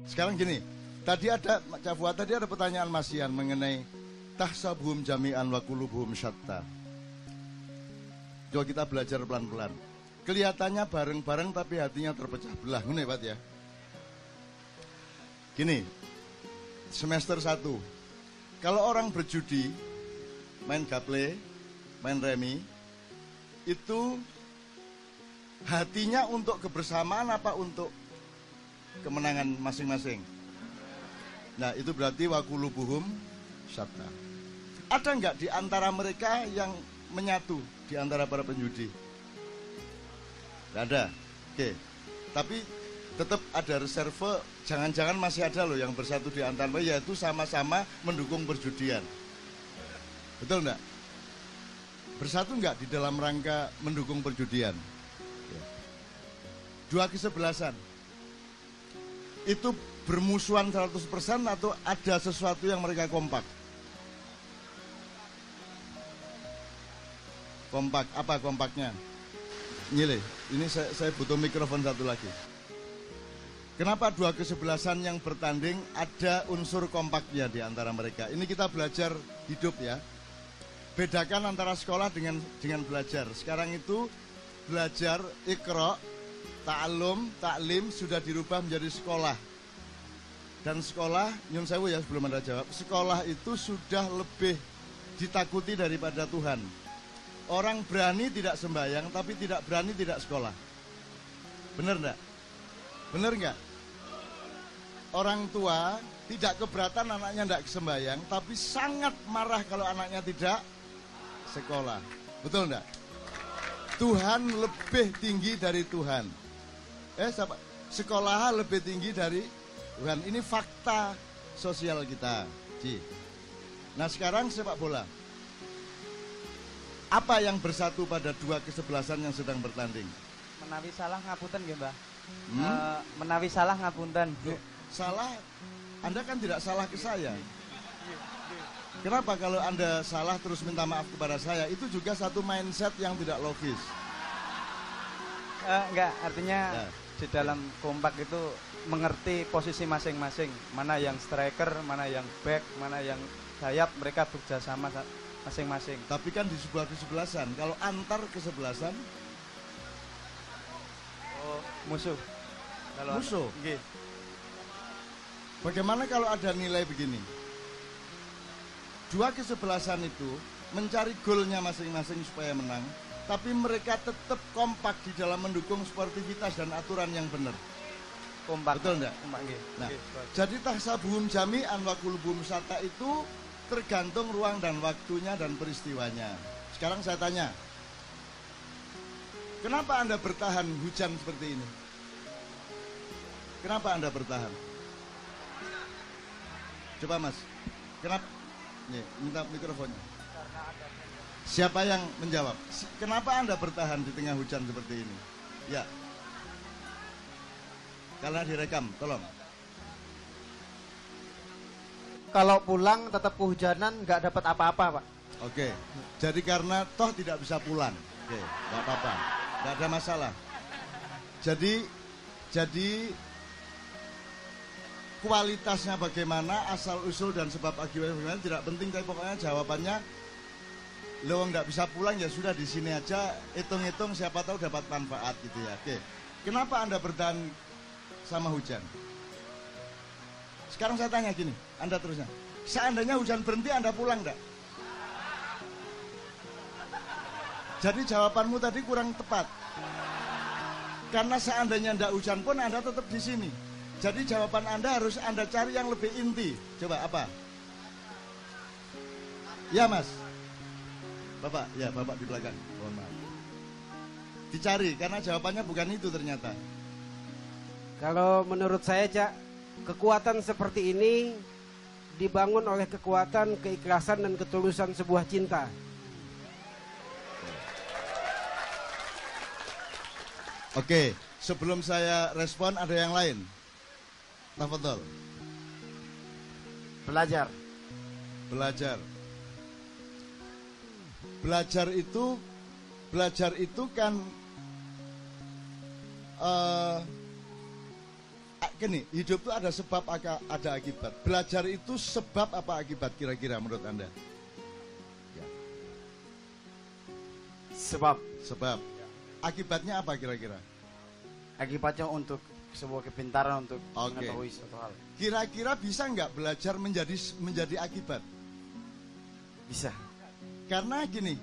Sekarang gini, tadi ada Cak Fuad, tadi ada pertanyaan Mas Ian mengenai tahsabuhum jami'an wa qulubuhum syatta. Coba kita belajar pelan-pelan. Kelihatannya bareng-bareng tapi hatinya terpecah belah. Ngene Pak ya. Gini, semester 1. Kalau orang berjudi, main gaple, main remi, itu hatinya untuk kebersamaan apa untuk kemenangan masing-masing? Nah, itu berarti wa qulubuhum syatta. Ada nggak di antara mereka yang menyatu di antara para penjudi? Nggak ada. Oke. Tapi tetap ada reserve, jangan-jangan masih ada loh yang bersatu di antara mereka, yaitu sama-sama mendukung perjudian. Betul nggak? Bersatu nggak di dalam rangka mendukung perjudian? Dua kesebelasan itu bermusuhan 100% atau ada sesuatu yang mereka kompak? Kompak, apa kompaknya? Nyile, ini saya butuh mikrofon satu lagi. Kenapa dua kesebelasan yang bertanding ada unsur kompaknya di antara mereka? Ini kita belajar hidup ya. Bedakan antara sekolah dengan belajar. Sekarang itu belajar ikra, ta'allum, taklim sudah dirubah menjadi sekolah. Dan sekolah, nyun sewu ya sebelum Anda jawab, sekolah itu sudah lebih ditakuti daripada Tuhan. Orang berani tidak sembahyang, tapi tidak berani tidak sekolah. Bener enggak? Bener enggak? Orang tua tidak keberatan anaknya tidak sembahyang, tapi sangat marah kalau anaknya tidak sekolah. Betul enggak? Tuhan lebih tinggi dari Tuhan. Sekolah lebih tinggi dari Tuhan. Ini fakta sosial kita. Nah sekarang sepak bola. Apa yang bersatu pada dua kesebelasan yang sedang bertanding? Menawi salah ngapunten nggih, Mbah. Menawi salah ngapunten. Salah, Anda kan tidak salah ke saya. Kenapa kalau Anda salah terus minta maaf kepada saya? Itu juga satu mindset yang tidak logis. Enggak, artinya ya, di dalam kompak itu mengerti posisi masing-masing. Mana yang striker, mana yang back, mana yang sayap, mereka bekerjasama masing-masing. Tapi kan di sebuah kesebelasan, kalau antar kesebelasan, musuh. Kalau musuh. Nggih. Bagaimana kalau ada nilai begini? Dua kesebelasan itu mencari golnya masing-masing supaya menang, tapi mereka tetap kompak di dalam mendukung sportivitas dan aturan yang benar. Kompak. Betul enggak? Kompak, nggih. Nah, nggih, jadi tahsabuhum jami'an wa qulubuhum syatta itu tergantung ruang dan waktunya dan peristiwanya. Sekarang saya tanya, kenapa Anda bertahan hujan seperti ini? Kenapa Anda bertahan? Coba Mas, kenapa? Nih, minta mikrofonnya. Siapa yang menjawab? Kenapa Anda bertahan di tengah hujan seperti ini? Ya. Karena direkam, tolong. Kalau pulang tetap kehujanan, nggak dapat apa-apa, Pak. Oke, jadi karena toh tidak bisa pulang. Oke, nggak apa-apa, nggak ada masalah. Jadi kualitasnya bagaimana, asal usul dan sebab akibat bagaimana tidak penting, tapi pokoknya jawabannya lo nggak bisa pulang ya sudah di sini aja, hitung-hitung siapa tahu dapat manfaat gitu ya. Oke, kenapa Anda bertahan sama hujan? Sekarang saya tanya gini, Anda terusnya, seandainya hujan berhenti Anda pulang enggak? Jadi jawabanmu tadi kurang tepat. Karena seandainya enggak hujan pun Anda tetap di sini. Jadi jawaban Anda harus Anda cari yang lebih inti. Coba apa? Ya Mas. Bapak, ya Bapak di belakang. Mohon maaf. Dicari karena jawabannya bukan itu ternyata. Kalau menurut saya, Cak, kekuatan seperti ini dibangun oleh kekuatan, keikhlasan dan ketulusan sebuah cinta. Oke, sebelum saya respon ada yang lain. Tafadhol. Belajar. Belajar itu kan Gini, hidup itu ada sebab, ada akibat. Belajar itu sebab apa akibat kira-kira menurut Anda? Ya. Sebab. Sebab. Akibatnya apa kira-kira? Akibatnya untuk sebuah kepintaran untuk Oke. mengetahui suatu hal. Kira-kira bisa nggak belajar menjadi akibat? Bisa. Karena gini,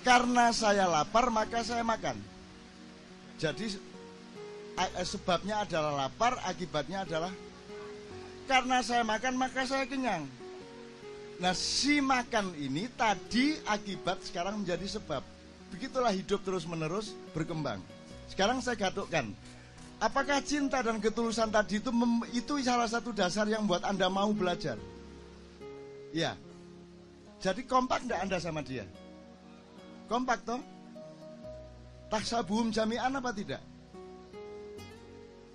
karena saya lapar maka saya makan. Jadi sebabnya adalah lapar, akibatnya adalah karena saya makan maka saya kenyang. Nah, si makan ini tadi akibat, sekarang menjadi sebab. Begitulah hidup terus-menerus berkembang. Sekarang saya gadukkan, apakah cinta dan ketulusan tadi itu salah satu dasar yang buat Anda mau belajar? Ya. Jadi kompak enggak Anda sama dia? Kompak toh? Taksabuhum jami'an apa tidak?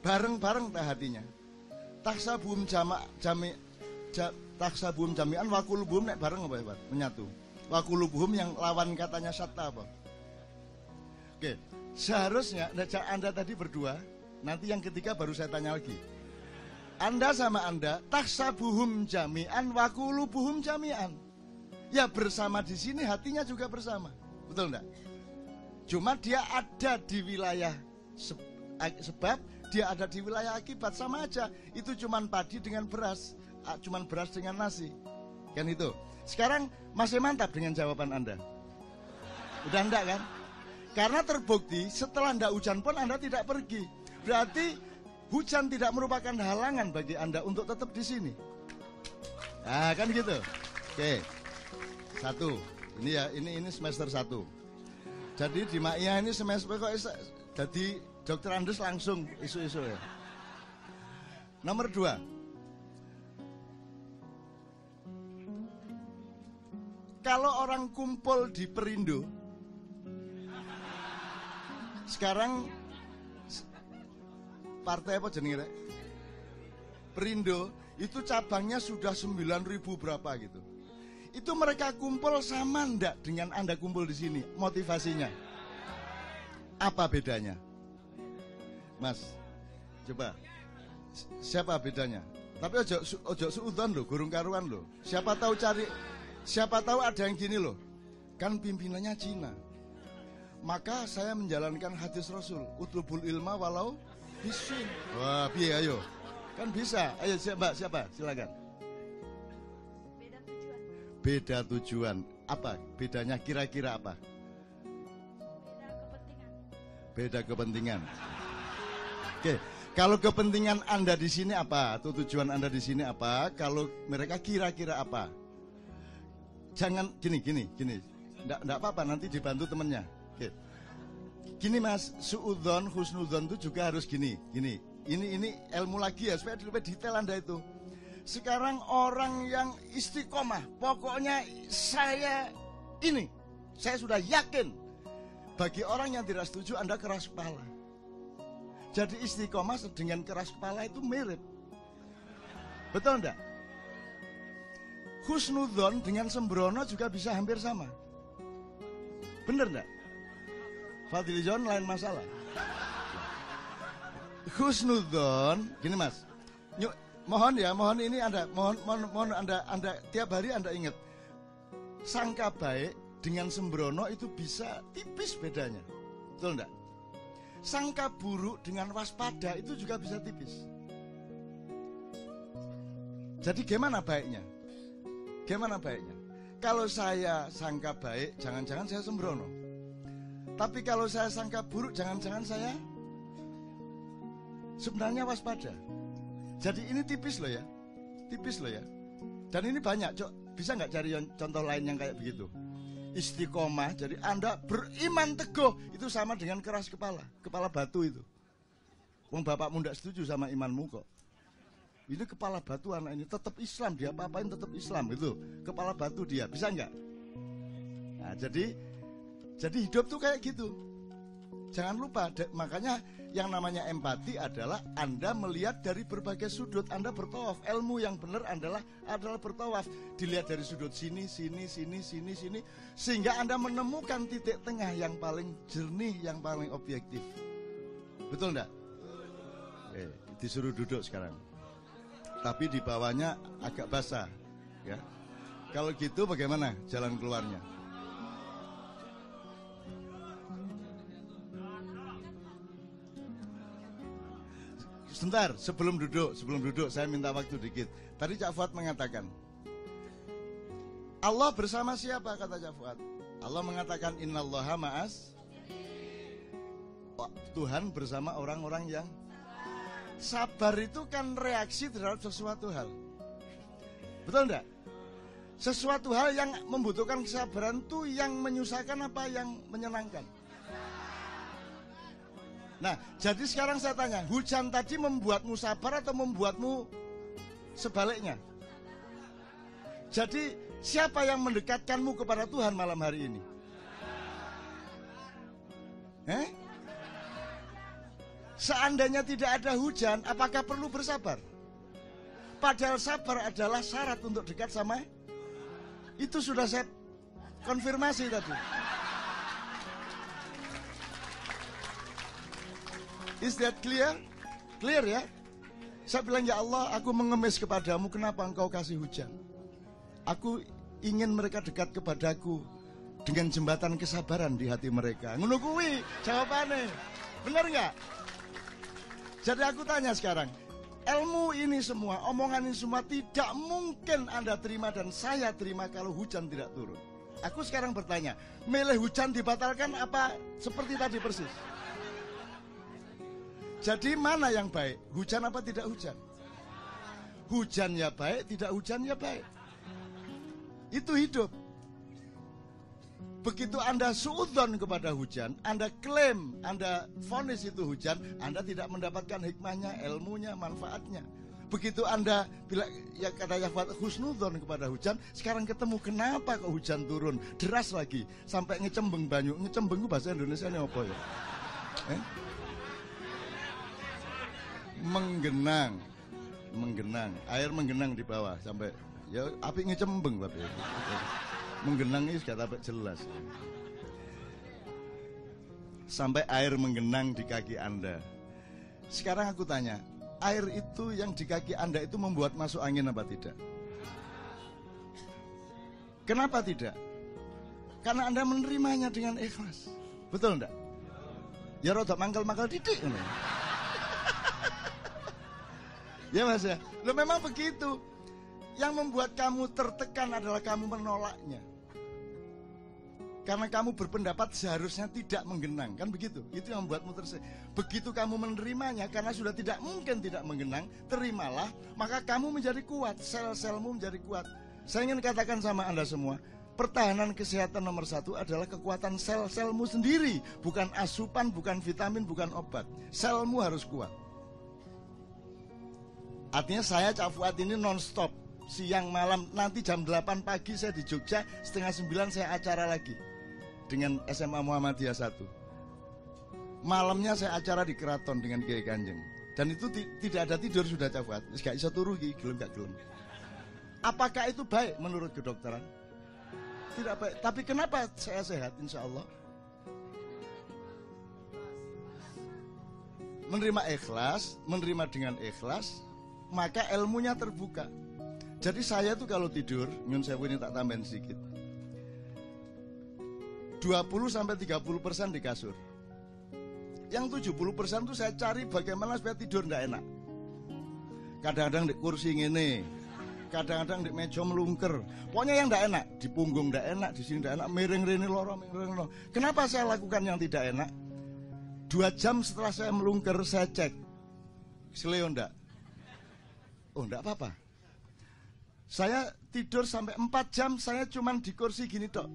Bareng-bareng tak hatinya. Taksabuhum taksabuhum jami'an wakulubuhum nek bareng apa ya, Pak? Menyatu. Wakulubuhum yang lawan katanya syatta apa? Oke, seharusnya Anda tadi berdua, nanti yang ketiga baru saya tanya lagi. Anda sama Anda taksabuhum jami'an wakulubuhum jami'an. Ya bersama di sini, hatinya juga bersama. Betul enggak? Cuma dia ada di wilayah sebab, dia ada di wilayah akibat, sama aja. Itu cuman padi dengan beras, cuman beras dengan nasi. Kan itu. Sekarang masih mantap dengan jawaban Anda? Udah enggak kan? Karena terbukti setelah enggak hujan pun Anda tidak pergi. Berarti hujan tidak merupakan halangan bagi Anda untuk tetap di sini. Nah, kan gitu. Oke. 1. Ini ya, ini semester 1. Jadi di Maia ini semester kok jadi Dokter Andes langsung isu-isu ya. Nomor 2. Kalau orang kumpul di Perindo, sekarang partai apa jenenge? Perindo itu cabangnya sudah 9.000 berapa gitu. Itu mereka kumpul sama ndak dengan Anda kumpul di sini? Motivasinya apa bedanya? Mas, coba. Siapa bedanya? Tapi ojo suudon loh, gurung karuan loh. Siapa tahu ada yang gini loh. Kan pimpinannya Cina. Maka saya menjalankan hadis Rasul, utlubul ilma walau bisin. Wah, piye ayo. Kan bisa. Ayo siapa? Silakan. Beda tujuan. Apa? Bedanya kira-kira apa? Beda kepentingan. Oke, kalau kepentingan Anda di sini apa? Atau tujuan Anda di sini apa? Kalau mereka kira-kira apa? Jangan gini. Enggak apa-apa, nanti dibantu temennya. Oke. Gini Mas, suudzon, husnudzon itu juga harus gini. Ini ilmu lagi ya, supaya lebih detail Anda itu. Sekarang orang yang istiqomah, pokoknya saya sudah yakin. Bagi orang yang tidak setuju, Anda keras kepala. Jadi istiqomah dengan keras kepala itu mirip. Betul enggak? Husnudzon dengan sembrono juga bisa hampir sama. Bener enggak? Fadlizon lain masalah. Husnudzon, gini Mas. Mohon ini Anda, mohon Anda tiap hari Anda ingat. Sangka baik dengan sembrono itu bisa tipis bedanya. Betul enggak? Sangka buruk dengan waspada itu juga bisa tipis. Jadi gimana baiknya? Kalau saya sangka baik, jangan-jangan saya sembrono. Tapi kalau saya sangka buruk, jangan-jangan saya sebenarnya waspada. Jadi ini tipis loh ya. Dan ini banyak, bisa nggak cari contoh lain yang kayak begitu? Istiqomah, jadi Anda beriman teguh, itu sama dengan keras kepala batu itu. Wong bapakmu nggak setuju sama imanmu kok. Ini kepala batu anak ini, tetap Islam, dia apa-apain tetap Islam itu. Kepala batu dia, bisa nggak? Nah, jadi hidup tuh kayak gitu. Jangan lupa, makanya yang namanya empati adalah Anda melihat dari berbagai sudut. Anda bertawaf, ilmu yang benar adalah bertawaf. Dilihat dari sudut sini, sehingga Anda menemukan titik tengah yang paling jernih, yang paling objektif. Betul enggak? Disuruh duduk sekarang. Tapi di bawahnya agak basah, ya. Kalau gitu bagaimana jalan keluarnya? Sebentar, sebelum duduk saya minta waktu dikit. Tadi Cak Fuad mengatakan, Allah bersama siapa, kata Cak Fuad? Allah mengatakan innallaha ma'as. Tuhan bersama orang-orang yang sabar. Itu kan reaksi terhadap sesuatu hal. Betul enggak? Sesuatu hal yang membutuhkan kesabaran itu yang menyusahkan apa yang menyenangkan? Nah, jadi sekarang saya tanya, hujan tadi membuatmu sabar atau membuatmu sebaliknya? Jadi siapa yang mendekatkanmu kepada Tuhan malam hari ini? Seandainya tidak ada hujan, apakah perlu bersabar? Padahal sabar adalah syarat untuk dekat sama. Itu sudah saya konfirmasi tadi. Is that clear? Clear ya? Saya bilang, ya Allah, aku mengemis kepadamu, kenapa engkau kasih hujan? Aku ingin mereka dekat kepadaku dengan jembatan kesabaran di hati mereka. Ngono kuwi jawabannya. Benar nggak? Jadi aku tanya sekarang, ilmu ini semua, omongan ini semua tidak mungkin Anda terima dan saya terima kalau hujan tidak turun. Aku sekarang bertanya, milih hujan dibatalkan apa seperti tadi persis? Jadi mana yang baik? Hujan apa tidak hujan? Hujan ya baik, tidak hujan ya baik. Itu hidup. Begitu Anda suudzon kepada hujan, Anda klaim, Anda vonis itu hujan, Anda tidak mendapatkan hikmahnya, ilmunya, manfaatnya. Begitu Anda bila ya kata Yahweh husnudzon kepada hujan, sekarang ketemu kenapa kok hujan turun deras lagi sampai ngecembeng banyu. Ngecembeng itu bahasa Indonesia ini apa ya? Menggenang, air menggenang di bawah sampai ya api ngecembeng tapi menggenang ini sudah sampai jelas. Sampai air menggenang di kaki Anda. Sekarang aku tanya, air itu yang di kaki Anda itu membuat masuk angin apa tidak? Kenapa tidak? Karena Anda menerimanya dengan ikhlas. Betul enggak? Ya roda mangkal-mangkal didik ini. Ya mas ya, lo memang begitu. Yang membuat kamu tertekan adalah kamu menolaknya. Karena kamu berpendapat seharusnya tidak menggenang, kan begitu? Itu yang membuatmu tersenyum. Begitu kamu menerimanya, karena sudah tidak mungkin tidak menggenang, terimalah, maka kamu menjadi kuat, sel-selmu menjadi kuat. Saya ingin katakan sama Anda semua, pertahanan kesehatan nomor 1 adalah kekuatan sel-selmu sendiri, bukan asupan, bukan vitamin, bukan obat. Selmu harus kuat. Artinya saya Cak Fuad ini non-stop, siang malam, nanti jam 8 pagi saya di Jogja, setengah 9 saya acara lagi dengan SMA Muhammadiyah 1. Malamnya saya acara di Keraton dengan Kiai Kanjeng. Dan itu tidak ada tidur sudah Cak Fuad. Gak bisa turu gelem gak gelem. Apakah itu baik menurut kedokteran? Tidak baik. Tapi kenapa saya sehat insya Allah? Menerima ikhlas, menerima dengan ikhlas, maka ilmunya terbuka. Jadi saya tuh kalau tidur, nyun sewu ini tak tambahin sedikit, 20-30% di kasur. Yang 70% tuh saya cari bagaimana supaya tidur nggak enak. Kadang-kadang di kursi ngene, kadang-kadang di meja melungker. Pokoknya yang nggak enak, di punggung nggak enak, di sini nggak enak, miring rene loro, miring loro. Kenapa saya lakukan yang tidak enak? 2 jam setelah saya melungker, saya cek, seleo ndak? Oh enggak apa-apa. Saya tidur sampai 4 jam, saya cuman di kursi gini dok.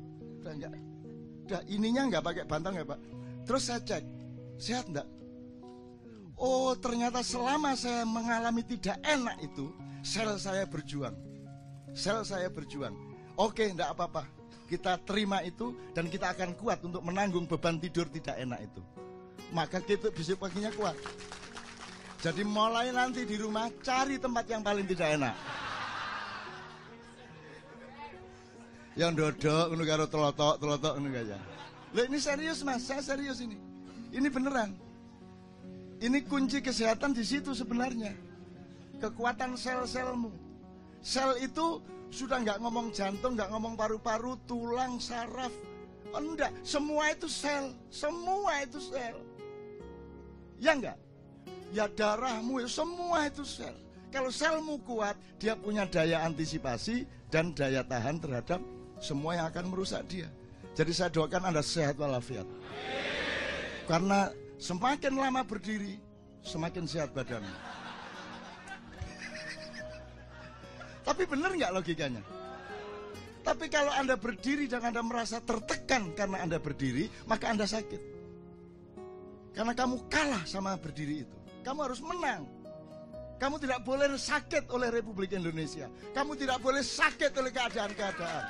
Udah ininya enggak pakai bantal enggak Pak. Terus saya cek, sehat enggak? Oh ternyata selama saya mengalami tidak enak itu, sel saya berjuang. Sel saya berjuang. Oke enggak apa-apa, kita terima itu dan kita akan kuat untuk menanggung beban tidur tidak enak itu. Maka kita besok paginya kuat. Jadi mulai nanti di rumah cari tempat yang paling tidak enak. Yang dodok, ngono karo telotok ngono aja. Loh ini serius mas, saya serius ini. Ini beneran. Ini kunci kesehatan di situ sebenarnya. Kekuatan sel-selmu. Sel itu sudah nggak ngomong jantung, nggak ngomong paru-paru, tulang, saraf. Oh, enggak, semua itu sel. Semua itu sel. Ya enggak? Ya darahmu, semua itu sel. Kalau selmu kuat, dia punya daya antisipasi dan daya tahan terhadap semua yang akan merusak dia. Jadi saya doakan Anda sehat walafiat. Karena semakin lama berdiri, semakin sehat badanmu. Tapi benar nggak logikanya? Tapi kalau Anda berdiri dan Anda merasa tertekan karena Anda berdiri, maka Anda sakit. Karena kamu kalah sama berdiri itu. Kamu harus menang. Kamu tidak boleh sakit oleh Republik Indonesia. Kamu tidak boleh sakit oleh keadaan-keadaan.